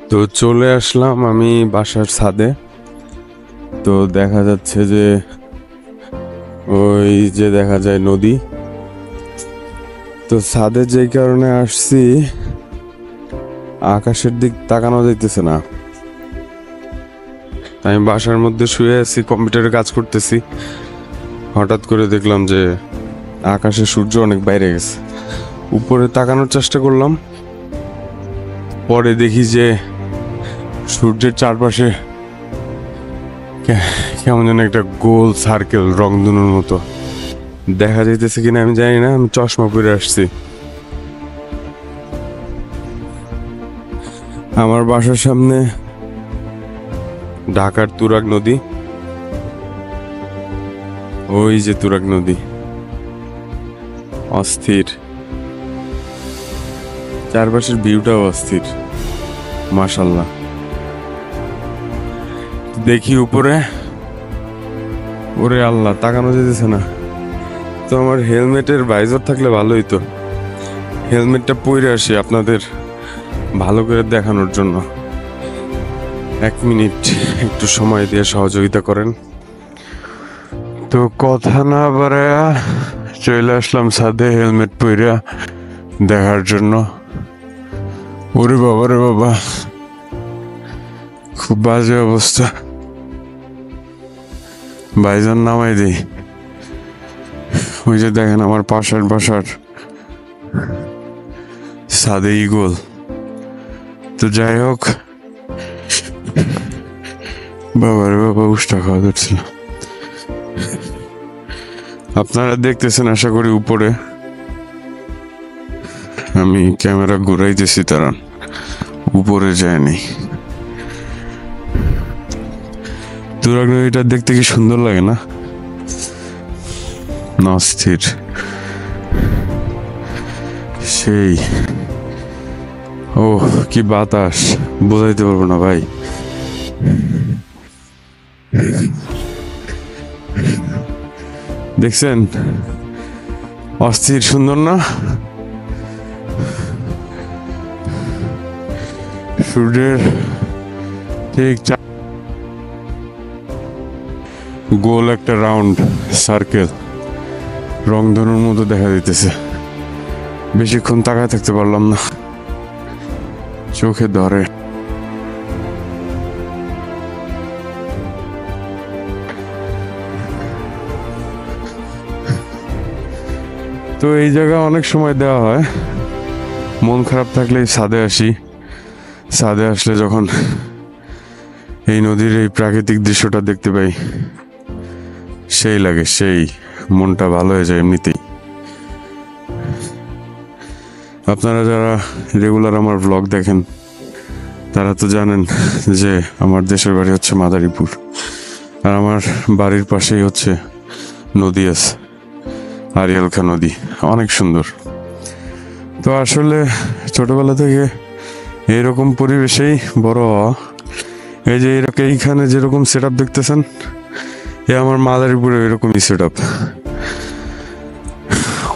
তো চলে আসলাম আমি বাসার ছাদে। তো দেখা যাচ্ছে যে ওই যে দেখা যায় নদী। তো ছাদে যেই কারণে আসছি, আকাশের দিক তাকানো যাইতেছে না। আমি বাসার মধ্যে শুয়ে আছি, কম্পিউটারে কাজ করতেছি। হঠাৎ করে দেখলাম যে আকাশে সূর্য অনেক বাইরে গেছে। উপরে তাকানোর চেষ্টা করলাম, পরে দেখি যে সূর্যের চারপাশে কেমন যেন একটা গোল সার্কেল রংধনুর মতো দেখা যাইতেছে কিনা আমি জানি না। আমি চশমা পরে আসছি। আমার বাসার সামনে ঢাকার তুরাগ নদী। ওই যে তুরাগ নদী, অস্থির। চারপাশের ভিউটাও অস্থির, মাশাল্লাহ। দেখি উপরে, ওরে আল্লাহ, তাকানো যেতেছে না। তো আমার হেলমেটের ভাইজার থাকলে ভালোই তো। হেলমেটটা পরে আসি আপনাদের ভালো করে দেখানোর জন্য। 1 মিনিট একটু সময় দিয়ে সহযোগিতা করেন। তো কথা না বাড়ায়া চলে আসলাম ছাদে হেলমেট পরে দেখার জন্য। ওরে বাবা রে বাবা, খুব বাজে অবস্থা। ভাইজান নামাই দিই। ওই যে দেখেন আমার পাশের বাসার ছাদে ইগল। তো যাই হোক, বাবা রে বাবা, উষ্টা খাওয়া ধরছিল। আপনারা দেখতেছেন আশা করি উপরে। আমি ক্যামেরা ঘুরাইতেছি, তারা উপরে যায়নি। তুরাগ নদীটা দেখতে কি সুন্দর লাগে না? অস্থির সেই। ও কি বাতাস, বোঝাইতে পারবো না ভাই। দেখছেন অস্থির সুন্দর না? সূর্যের ঠিক গোল একটা রাউন্ড সার্কেল রংধনুর মতো দেখা দিতেছে। বেশিক্ষণ তাকায় থাকতে পারলাম না, চোখে ধরে। তো এই জায়গা অনেক সময় দেওয়া হয়, মন খারাপ থাকলে ছাদে আসি। ছাদে আসলে যখন এই নদীর এই প্রাকৃতিক দৃশ্যটা দেখতে পাই, সেই লাগে, সেই মনটা ভালো হয়ে যায় এমনিতেই। আপনারা যারা রেগুলার আমার ব্লগ দেখেন তারা তো জানেন যে আমার দেশের বাড়ি হচ্ছে মাদারীপুর, আর আমার বাড়ির পাশেই হচ্ছে নদী আছে, আড়িয়াল খাঁ নদী, অনেক সুন্দর। তো আসলে ছোটবেলা থেকে এইরকম পরিবেশেই বড় হওয়া। এই যে এরকম এইখানে যেরকম সেট আপ দেখতেছেন, এ আমার মাদারীপুরে এরকমই সেট আপ।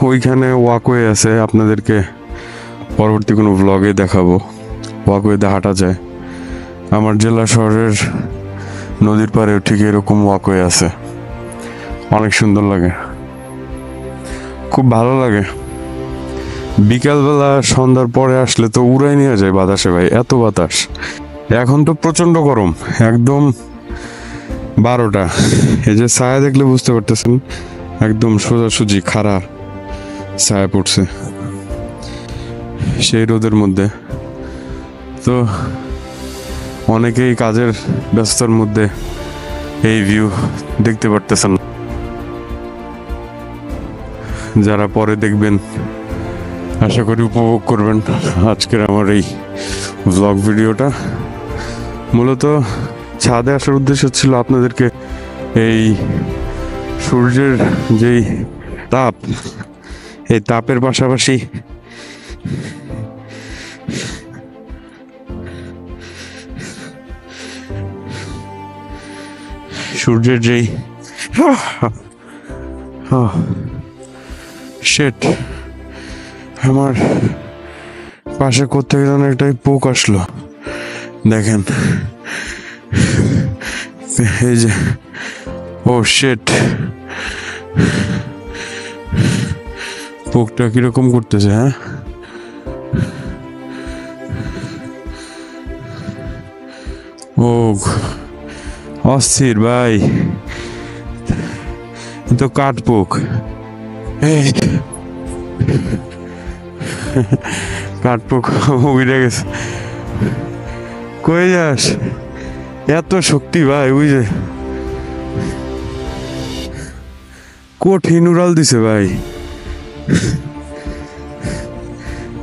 ওইখানে ওয়াকওয়ে আছে, আপনাদেরকে পরবর্তী কোনো ব্লগে দেখাবো। ওয়াকওয়েতে হাঁটা যায়। আমার জেলা শহরের নদীর পাড়েও ঠিক এরকম ওয়াকওয়ে আছে, অনেক সুন্দর লাগে, খুব ভালো লাগে। বিকালবেলা সন্ধ্যার পরে আসলে তো উড়াই নিয়ে যায় বাতাসে ভাই, এত বাতাস। এখন তো প্রচন্ড গরম, একদম 12টা। এই যে ছায়া দেখলে বুঝতে পারতেছেন, একদম সোজাসুজি খাড়া ছায়া পড়ছে সেই রোদের মধ্যে। তো অনেকেই কাজের ব্যস্ততার মধ্যে এই ভিউ দেখতে পারতেছেন। যারা পরে দেখবেন আশা করি উপভোগ করবেন আজকের আমার এই ব্লগ ভিডিওটা। মূলত ছাদে আসার উদ্দেশ্য ছিল আপনাদেরকে এই সূর্যের যেই তাপ, এই তাপের পাশাপাশি সূর্যের যেই শেট, আমার পাশে কোত্থেকে যেন একটা পোক আসলো, দেখেন এই যে, ও শিট, পোকটা কিরকম করতেছে, হ্যাঁ ও অস্থির ভাই, তো কাঠপোক, এই কাঠপোক উড়ে গেছে। কই যাস, এত শক্তি ভাই, ওই যে কঠিন উড়াল দিছে ভাই,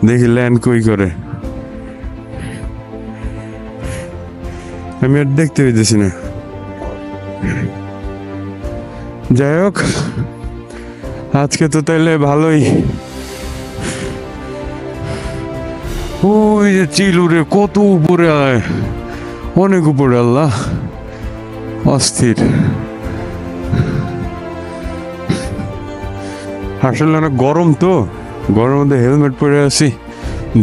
দেখি ল্যান্ড কই করে, আমি আর দেখতে পেতেছি না। যাই হোক, আজকে তো তাইলে ভালোই। ওই যে চিল উড়ে কত উপরে আয়, অনেক উপরে, আল্লাহ অস্থির। আসলে অনেক গরম তো, গরমের মধ্যে হেলমেট পরে আছি,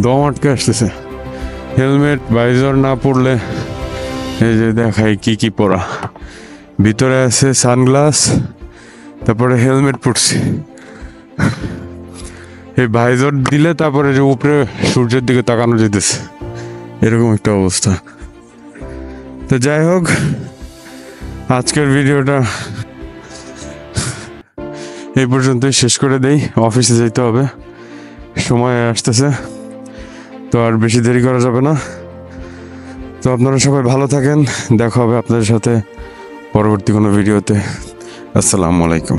দম আটকে আসতেছে। হেলমেট ভাইজার না পরলে, এই যে দেখাই কি কি পরা, ভিতরে আছে সানগ্লাস, তারপরে হেলমেট পরছি, এই ভাইজার দিলে তারপরে যে উপরে সূর্যের দিকে তাকানো যেতেছে, এরকম একটা অবস্থা। তো যাই হোক, আজকের ভিডিওটা এই পর্যন্তই শেষ করে দেই, অফিসে যেতে হবে, সময় আসতেছে, তো আর বেশি দেরি করা যাবে না। তো আপনারা সবাই ভালো থাকেন, দেখা হবে আপনাদের সাথে পরবর্তী কোনো ভিডিওতে। আসসালামু আলাইকুম।